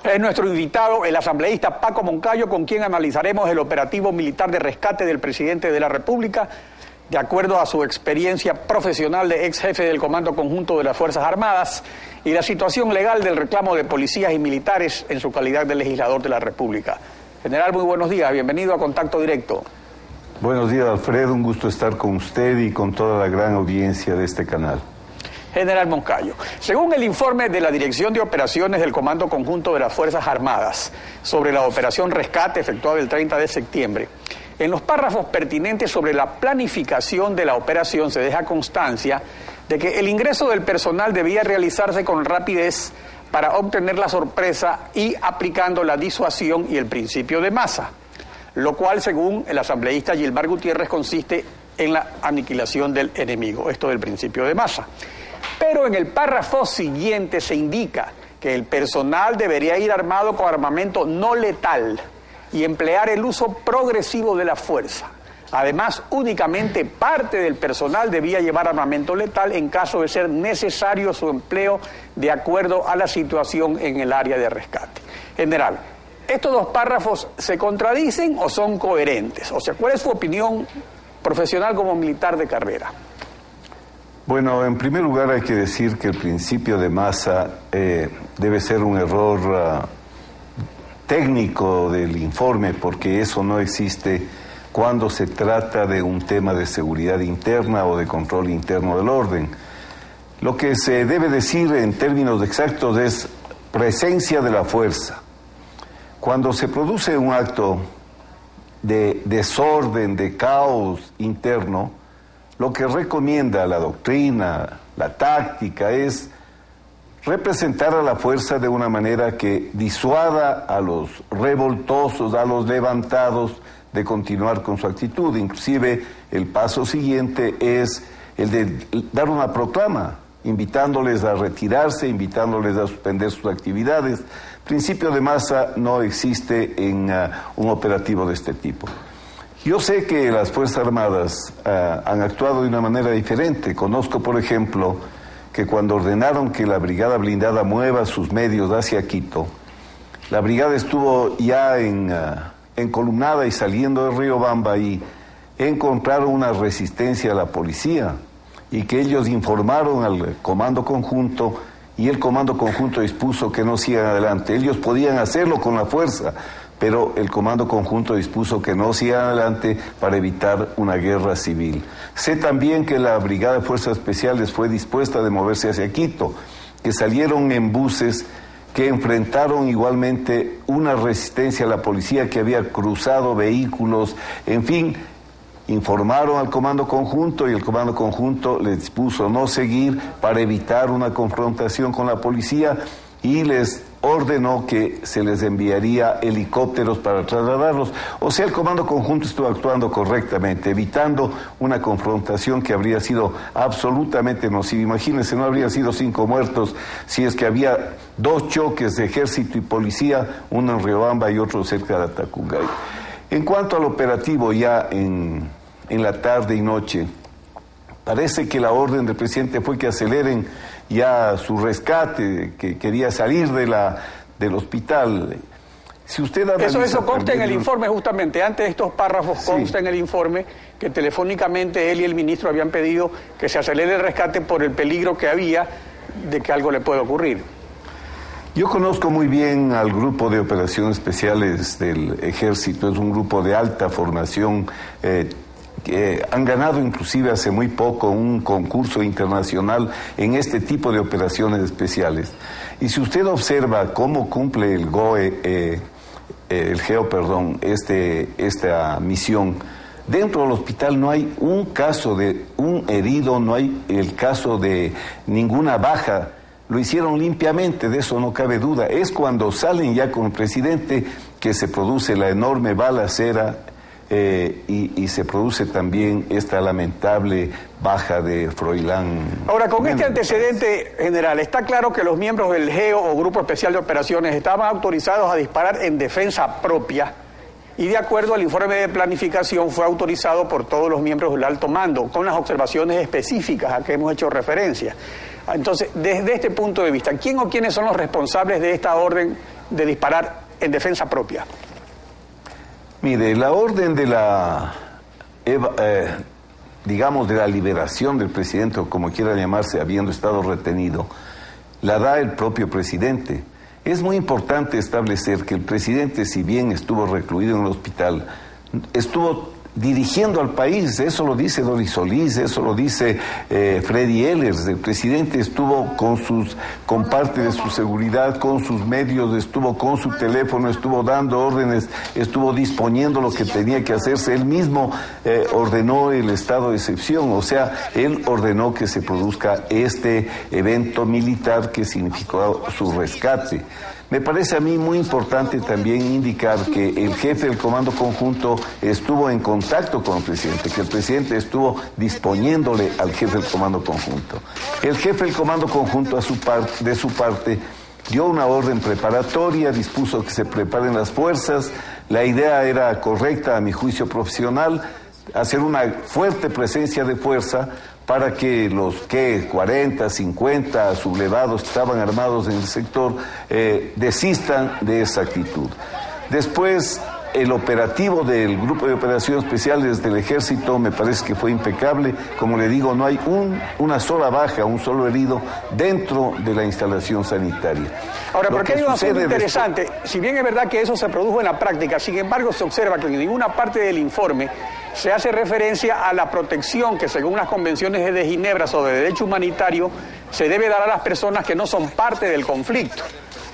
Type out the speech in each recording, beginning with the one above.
Es nuestro invitado, el asambleísta Paco Moncayo, con quien analizaremos el operativo militar de rescate del presidente de la República, de acuerdo a su experiencia profesional de ex jefe del Comando Conjunto de las Fuerzas Armadas, y la situación legal del reclamo de policías y militares en su calidad de legislador de la República. General, muy buenos días, bienvenido a Contacto Directo. Buenos días, Alfredo, un gusto estar con usted y con toda la gran audiencia de este canal. General Moncayo, según el informe de la Dirección de Operaciones del Comando Conjunto de las Fuerzas Armadas sobre la operación Rescate efectuada el 30 de septiembre, en los párrafos pertinentes sobre la planificación de la operación se deja constancia de que el ingreso del personal debía realizarse con rapidez para obtener la sorpresa y aplicando la disuasión y el principio de masa, lo cual, según el asambleísta Gilmar Gutiérrez, consiste en la aniquilación del enemigo, esto del principio de masa. Pero en el párrafo siguiente se indica que el personal debería ir armado con armamento no letal y emplear el uso progresivo de la fuerza. Además, únicamente parte del personal debía llevar armamento letal en caso de ser necesario su empleo de acuerdo a la situación en el área de rescate. General, ¿estos dos párrafos se contradicen o son coherentes? O sea, ¿cuál es su opinión profesional como militar de carrera? Bueno, en primer lugar hay que decir que el principio de masa debe ser un error técnico del informe, porque eso no existe cuando se trata de un tema de seguridad interna o de control interno del orden. Lo que se debe decir en términos exactos es presencia de la fuerza. Cuando se produce un acto de desorden, de caos interno, lo que recomienda la doctrina, la táctica, es representar a la fuerza de una manera que disuada a los revoltosos, a los levantados, de continuar con su actitud. Inclusive el paso siguiente es el de dar una proclama, invitándoles a retirarse, invitándoles a suspender sus actividades. Principio de masa no existe en un operativo de este tipo. Yo sé que las Fuerzas Armadas han actuado de una manera diferente. Conozco, por ejemplo, que cuando ordenaron que la Brigada Blindada mueva sus medios hacia Quito, la brigada estuvo ya encolumnada y saliendo de Riobamba, y encontraron una resistencia a la policía y que ellos informaron al Comando Conjunto y el Comando Conjunto dispuso que no sigan adelante. Ellos podían hacerlo con la fuerza, pero el Comando Conjunto dispuso que no sigan adelante para evitar una guerra civil. Sé también que la Brigada de Fuerzas Especiales fue dispuesta de moverse hacia Quito, que salieron en buses que enfrentaron igualmente una resistencia a la policía que había cruzado vehículos, en fin, informaron al Comando Conjunto y el Comando Conjunto les dispuso no seguir para evitar una confrontación con la policía y les ordenó que se les enviaría helicópteros para trasladarlos. O sea, el Comando Conjunto estuvo actuando correctamente, evitando una confrontación que habría sido absolutamente nociva. Imagínense, no habría sido 5 muertos si es que había 2 choques de ejército y policía, uno en Riobamba y otro cerca de Atacungay. En cuanto al operativo ya en la tarde y noche, parece que la orden del presidente fue que aceleren ya su rescate, que quería salir del hospital. Si usted analiza, eso consta en el informe, justamente, antes de estos párrafos consta en el informe que telefónicamente él y el ministro habían pedido que se acelere el rescate por el peligro que había de que algo le pueda ocurrir. Yo conozco muy bien al Grupo de Operaciones Especiales del Ejército, es un grupo de alta formación, que han ganado inclusive hace muy poco un concurso internacional en este tipo de operaciones especiales. Y si usted observa cómo cumple el GEO, esta misión, dentro del hospital no hay un caso de un herido, no hay el caso de ninguna baja. Lo hicieron limpiamente, de eso no cabe duda. Es cuando salen ya con el presidente que se produce la enorme balacera y se produce también esta lamentable baja de Froilán. Ahora, con este antecedente, general, está claro que los miembros del GEO o Grupo Especial de Operaciones estaban autorizados a disparar en defensa propia y de acuerdo al informe de planificación fue autorizado por todos los miembros del alto mando, con las observaciones específicas a que hemos hecho referencia. Entonces, desde este punto de vista, ¿quién o quiénes son los responsables de esta orden de disparar en defensa propia? Mire, la orden de la, digamos, de la liberación del presidente, o como quiera llamarse, habiendo estado retenido, la da el propio presidente. Es muy importante establecer que el presidente, si bien estuvo recluido en el hospital, estuvo dirigiendo al país. Eso lo dice Doris Solís, eso lo dice Freddy Ehlers. El presidente estuvo con parte de su seguridad, con sus medios, estuvo con su teléfono, estuvo dando órdenes, estuvo disponiendo lo que tenía que hacerse. Él mismo ordenó el estado de excepción, o sea, él ordenó que se produzca este evento militar que significó su rescate. Me parece a mí muy importante también indicar que el jefe del Comando Conjunto estuvo en contacto con el presidente, que el presidente estuvo disponiéndole al jefe del Comando Conjunto. El jefe del Comando Conjunto, de su parte, dio una orden preparatoria, dispuso que se preparen las fuerzas. La idea era correcta, a mi juicio profesional, hacer una fuerte presencia de fuerza para que los 40, 50 sublevados que estaban armados en el sector desistan de esa actitud. Después, el operativo del Grupo de Operaciones Especiales del Ejército me parece que fue impecable. Como le digo, no hay una sola baja, un solo herido dentro de la instalación sanitaria. Ahora, ¿por qué hay un asunto interesante? Si bien es verdad que eso se produjo en la práctica, sin embargo se observa que en ninguna parte del informe se hace referencia a la protección que según las convenciones de Ginebra sobre derecho humanitario se debe dar a las personas que no son parte del conflicto.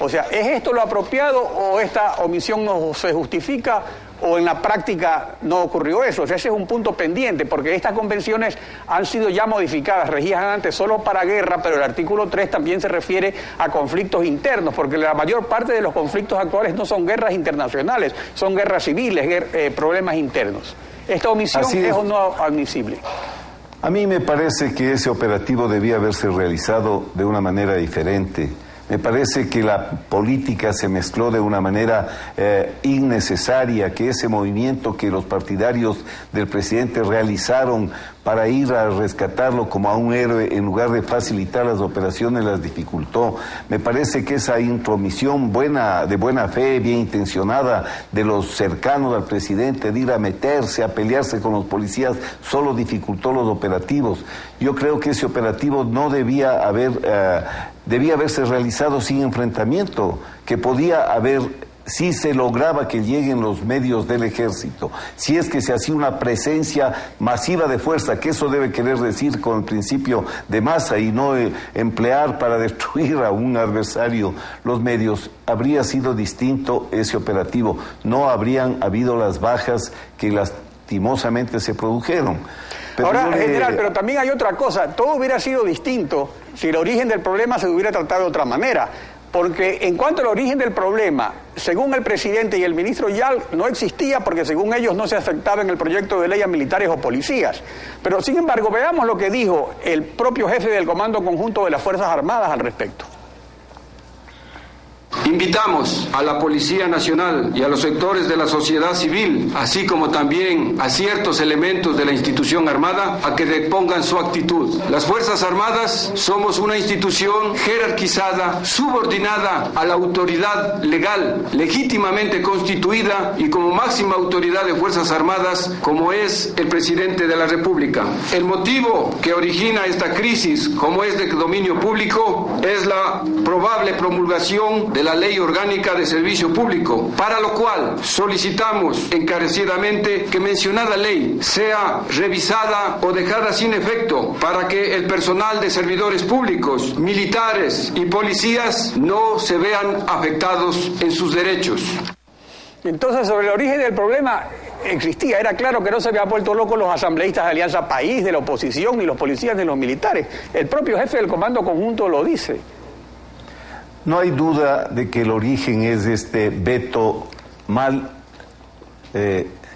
O sea, ¿es esto lo apropiado o esta omisión no se justifica o en la práctica no ocurrió eso? O sea, ese es un punto pendiente porque estas convenciones han sido ya modificadas, regían antes solo para guerra, pero el artículo 3 también se refiere a conflictos internos, porque la mayor parte de los conflictos actuales no son guerras internacionales, son guerras civiles, problemas internos. ¿Esta omisión es o no admisible? A mí me parece que ese operativo debía haberse realizado de una manera diferente. Me parece que la política se mezcló de una manera innecesaria, que ese movimiento que los partidarios del presidente realizaron para ir a rescatarlo como a un héroe, en lugar de facilitar las operaciones, las dificultó. Me parece que esa intromisión de buena fe, bien intencionada, de los cercanos al presidente, de ir a meterse, a pelearse con los policías, solo dificultó los operativos. Yo creo que ese operativo no debía haberse realizado sin enfrentamiento, que podía haber, si se lograba que lleguen los medios del ejército, si es que se hacía una presencia masiva de fuerza, que eso debe querer decir con el principio de masa y no emplear para destruir a un adversario los medios, habría sido distinto ese operativo, no habrían habido las bajas que lastimosamente se produjeron. Pero ahora, general, pero también hay otra cosa, todo hubiera sido distinto si el origen del problema se hubiera tratado de otra manera. Porque en cuanto al origen del problema, según el presidente y el ministro Yal, no existía porque según ellos no se afectaba en el proyecto de ley a militares o policías. Pero sin embargo, veamos lo que dijo el propio jefe del Comando Conjunto de las Fuerzas Armadas al respecto. Invitamos a la Policía Nacional y a los sectores de la sociedad civil, así como también a ciertos elementos de la institución armada, a que repongan su actitud. Las Fuerzas Armadas somos una institución jerarquizada, subordinada a la autoridad legal, legítimamente constituida y como máxima autoridad de Fuerzas Armadas, como es el presidente de la República. El motivo que origina esta crisis, como es de dominio público, es la probable promulgación de la Ley Orgánica de Servicio Público, para lo cual solicitamos encarecidamente que mencionada ley sea revisada o dejada sin efecto para que el personal de servidores públicos, militares y policías no se vean afectados en sus derechos. Entonces, sobre el origen del problema existía, era claro que no se habían vuelto locos los asambleístas de Alianza País, de la oposición, ni los policías ni los militares. El propio jefe del Comando Conjunto lo dice. No hay duda de que el origen es este veto mal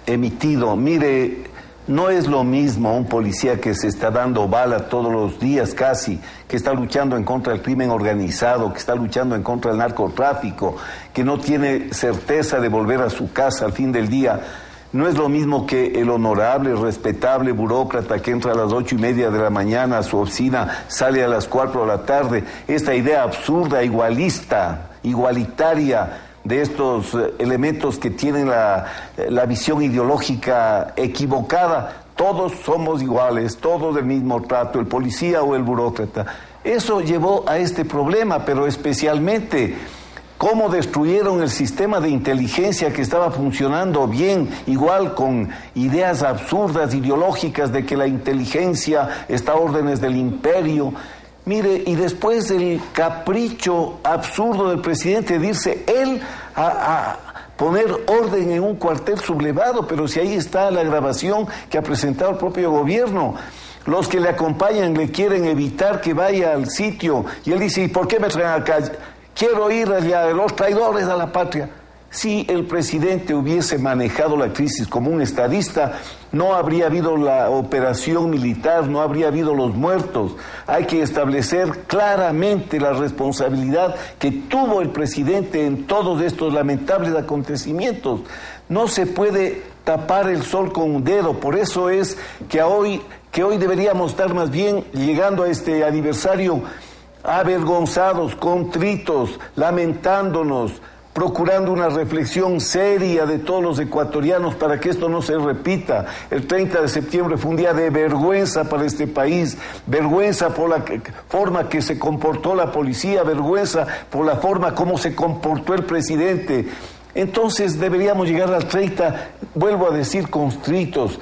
emitido. Mire, no es lo mismo un policía que se está dando bala todos los días casi, que está luchando en contra del crimen organizado, que está luchando en contra del narcotráfico, que no tiene certeza de volver a su casa al fin del día. No es lo mismo que el honorable, respetable burócrata que entra a las 8:30 de la mañana a su oficina, sale a las 4 de la tarde. Esta idea absurda, igualista, igualitaria, de estos elementos que tienen la visión ideológica equivocada. Todos somos iguales, todos del mismo trato, el policía o el burócrata. Eso llevó a este problema, pero especialmente cómo destruyeron el sistema de inteligencia que estaba funcionando bien, igual con ideas absurdas, ideológicas de que la inteligencia está a órdenes del imperio. Mire, y después del capricho absurdo del presidente de irse él a poner orden en un cuartel sublevado, pero si ahí está la grabación que ha presentado el propio gobierno. Los que le acompañan le quieren evitar que vaya al sitio, y él dice, ¿y por qué me traen acá? Quiero ir allá de los traidores a la patria. Si el presidente hubiese manejado la crisis como un estadista, no habría habido la operación militar, no habría habido los muertos. Hay que establecer claramente la responsabilidad que tuvo el presidente en todos estos lamentables acontecimientos. No se puede tapar el sol con un dedo, por eso es que hoy deberíamos estar más bien llegando a este aniversario avergonzados, contritos, lamentándonos, procurando una reflexión seria de todos los ecuatorianos para que esto no se repita. El 30 de septiembre fue un día de vergüenza para este país, vergüenza por la forma que se comportó la policía, vergüenza por la forma como se comportó el presidente. Entonces deberíamos llegar al 30, vuelvo a decir, constritos,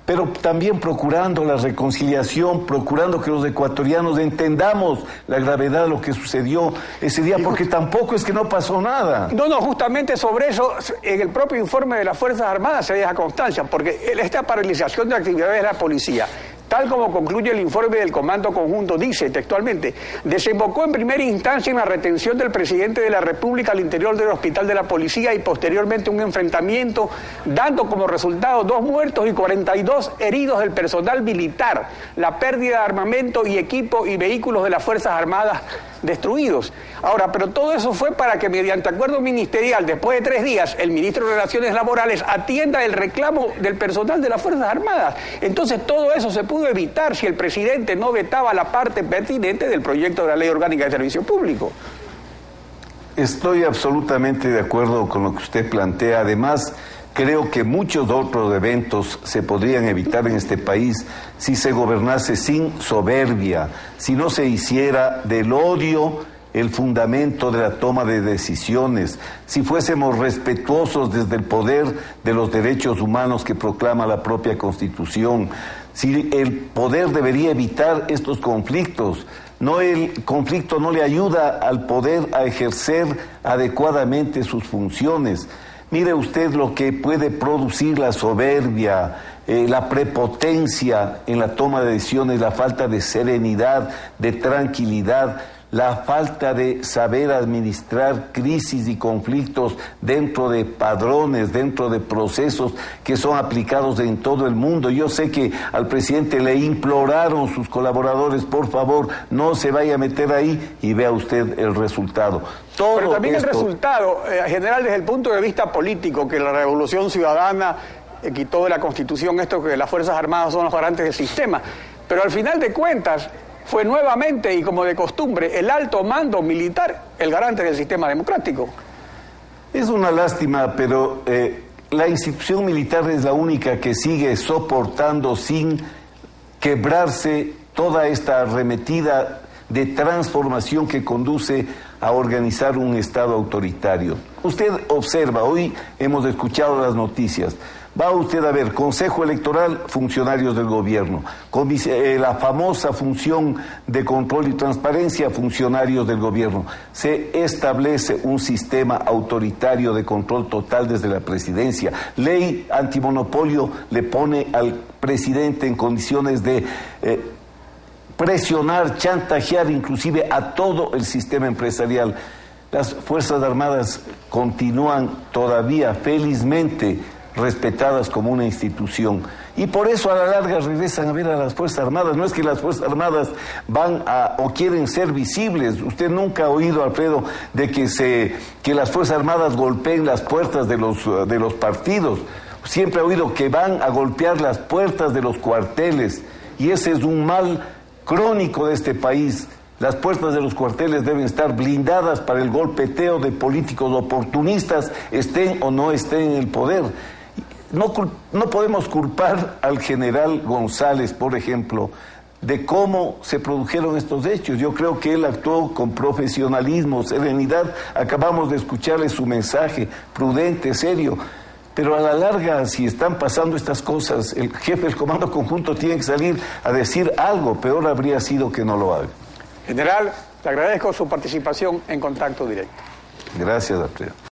pero también procurando la reconciliación, procurando que los ecuatorianos entendamos la gravedad de lo que sucedió ese día, porque tampoco es que no pasó nada. No, justamente sobre eso, en el propio informe de las Fuerzas Armadas se deja constancia, porque esta paralización de actividades de la policía, tal como concluye el informe del Comando Conjunto, dice textualmente, desembocó en primera instancia en la retención del presidente de la República al interior del hospital de la policía y posteriormente un enfrentamiento, dando como resultado 2 muertos y 42 heridos del personal militar, la pérdida de armamento y equipo y vehículos de las Fuerzas Armadas destruidos. Ahora, pero todo eso fue para que mediante acuerdo ministerial, después de 3 días, el ministro de Relaciones Laborales atienda el reclamo del personal de las Fuerzas Armadas. Entonces todo eso se pudo evitar si el presidente no vetaba la parte pertinente del proyecto de la Ley Orgánica de Servicio Público. Estoy absolutamente de acuerdo con lo que usted plantea. Además, creo que muchos otros eventos se podrían evitar en este país si se gobernase sin soberbia, si no se hiciera del odio el fundamento de la toma de decisiones, si fuésemos respetuosos desde el poder de los derechos humanos que proclama la propia Constitución, si el poder debería evitar estos conflictos. No, el conflicto no le ayuda al poder a ejercer adecuadamente sus funciones. Mire usted lo que puede producir la soberbia, la prepotencia en la toma de decisiones, la falta de serenidad, de tranquilidad, la falta de saber administrar crisis y conflictos dentro de padrones, dentro de procesos que son aplicados en todo el mundo. Yo sé que al presidente le imploraron sus colaboradores, por favor, no se vaya a meter ahí, y vea usted el resultado. Pero también el resultado, general, desde el punto de vista político, que la Revolución Ciudadana quitó de la Constitución esto que las Fuerzas Armadas son los garantes del sistema, pero al final de cuentas fue nuevamente, y como de costumbre, el alto mando militar el garante del sistema democrático. Es una lástima, pero la institución militar es la única que sigue soportando sin quebrarse toda esta arremetida de transformación que conduce a organizar un Estado autoritario. Usted observa, hoy hemos escuchado las noticias, va usted a ver, Consejo Electoral, funcionarios del gobierno, la famosa función de control y transparencia, funcionarios del gobierno. Se establece un sistema autoritario de control total desde la presidencia. Ley antimonopolio le pone al presidente en condiciones de presionar, chantajear inclusive a todo el sistema empresarial. Las Fuerzas Armadas continúan todavía, felizmente, respetadas como una institución, y por eso a la larga regresan a ver a las Fuerzas Armadas. No es que las Fuerzas Armadas van a o quieren ser visibles. Usted nunca ha oído, Alfredo, de que las Fuerzas Armadas golpeen las puertas de los partidos. Siempre ha oído que van a golpear las puertas de los cuarteles, y ese es un mal crónico de este país. Las puertas de los cuarteles deben estar blindadas para el golpeteo de políticos oportunistas, estén o no estén en el poder. No podemos culpar al general González, por ejemplo, de cómo se produjeron estos hechos. Yo creo que él actuó con profesionalismo, serenidad. Acabamos de escucharle su mensaje, prudente, serio. Pero a la larga, si están pasando estas cosas, el jefe del Comando Conjunto tiene que salir a decir algo. Peor habría sido que no lo haga. General, le agradezco su participación en Contacto Directo. Gracias, Alfredo.